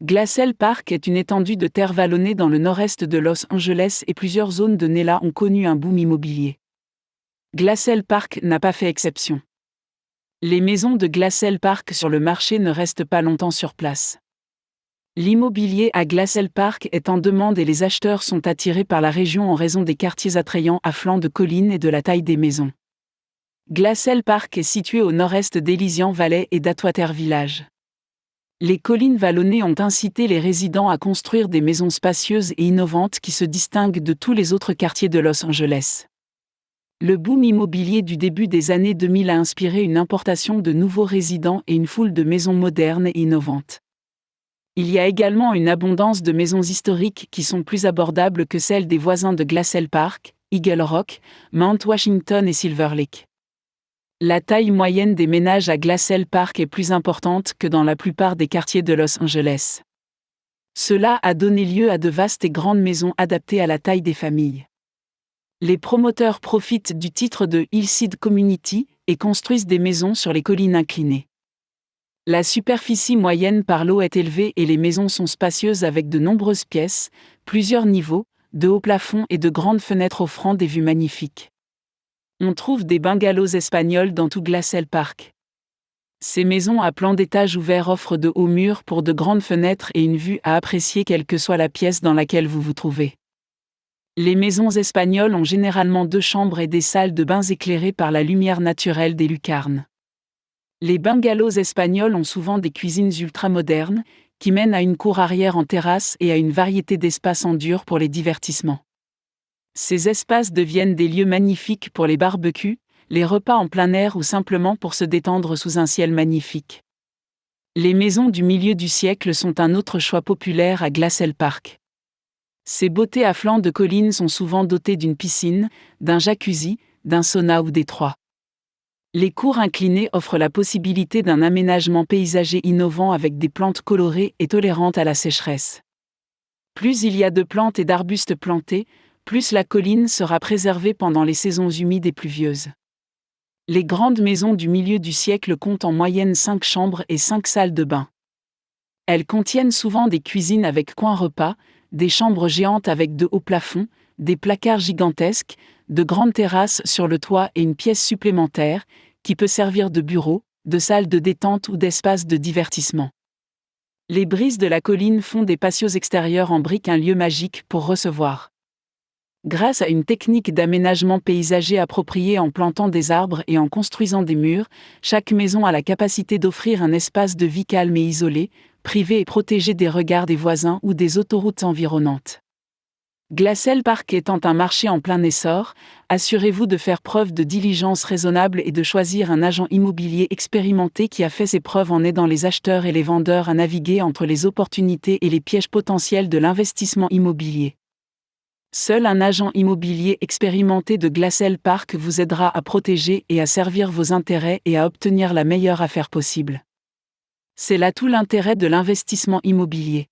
Glacial Park est une étendue de terre vallonnée dans le nord-est de Los Angeles et plusieurs zones de Nela ont connu un boom immobilier. Glacial Park n'a pas fait exception. Les maisons de Glacial Park sur le marché ne restent pas longtemps sur place. L'immobilier à Glacial Park est en demande et les acheteurs sont attirés par la région en raison des quartiers attrayants à flanc de collines et de la taille des maisons. Glacial Park est situé au nord-est d'Elysian Valley et d'Atwater Village. Les collines vallonnées ont incité les résidents à construire des maisons spacieuses et innovantes qui se distinguent de tous les autres quartiers de Los Angeles. Le boom immobilier du début des années 2000 a inspiré une importation de nouveaux résidents et une foule de maisons modernes et innovantes. Il y a également une abondance de maisons historiques qui sont plus abordables que celles des voisins de Glacial Park, Eagle Rock, Mount Washington et Silver Lake. La taille moyenne des ménages à Glacial Park est plus importante que dans la plupart des quartiers de Los Angeles. Cela a donné lieu à de vastes et grandes maisons adaptées à la taille des familles. Les promoteurs profitent du titre de Hillside Community et construisent des maisons sur les collines inclinées. La superficie moyenne par lot est élevée et les maisons sont spacieuses avec de nombreuses pièces, plusieurs niveaux, de hauts plafonds et de grandes fenêtres offrant des vues magnifiques. On trouve des bungalows espagnols dans tout Glacial Park. Ces maisons à plan d'étage ouvert offrent de hauts murs pour de grandes fenêtres et une vue à apprécier quelle que soit la pièce dans laquelle vous vous trouvez. Les maisons espagnoles ont généralement 2 chambres et des salles de bains éclairées par la lumière naturelle des lucarnes. Les bungalows espagnols ont souvent des cuisines ultramodernes, qui mènent à une cour arrière en terrasse et à une variété d'espaces en dur pour les divertissements. Ces espaces deviennent des lieux magnifiques pour les barbecues, les repas en plein air ou simplement pour se détendre sous un ciel magnifique. Les maisons du milieu du siècle sont un autre choix populaire à Glacial Park. Ces beautés à flanc de collines sont souvent dotées d'une piscine, d'un jacuzzi, d'un sauna ou des 3. Les cours inclinées offrent la possibilité d'un aménagement paysager innovant avec des plantes colorées et tolérantes à la sécheresse. Plus il y a de plantes et d'arbustes plantés, plus la colline sera préservée pendant les saisons humides et pluvieuses. Les grandes maisons du milieu du siècle comptent en moyenne 5 chambres et 5 salles de bain. Elles contiennent souvent des cuisines avec coins repas, des chambres géantes avec de hauts plafonds, des placards gigantesques, de grandes terrasses sur le toit et une pièce supplémentaire, qui peut servir de bureau, de salle de détente ou d'espace de divertissement. Les brises de la colline font des patios extérieurs en briques un lieu magique pour recevoir. Grâce à une technique d'aménagement paysager appropriée en plantant des arbres et en construisant des murs, chaque maison a la capacité d'offrir un espace de vie calme et isolé, privé et protégé des regards des voisins ou des autoroutes environnantes. Glacial Park étant un marché en plein essor, assurez-vous de faire preuve de diligence raisonnable et de choisir un agent immobilier expérimenté qui a fait ses preuves en aidant les acheteurs et les vendeurs à naviguer entre les opportunités et les pièges potentiels de l'investissement immobilier. Seul un agent immobilier expérimenté de Glacial Park vous aidera à protéger et à servir vos intérêts et à obtenir la meilleure affaire possible. C'est là tout l'intérêt de l'investissement immobilier.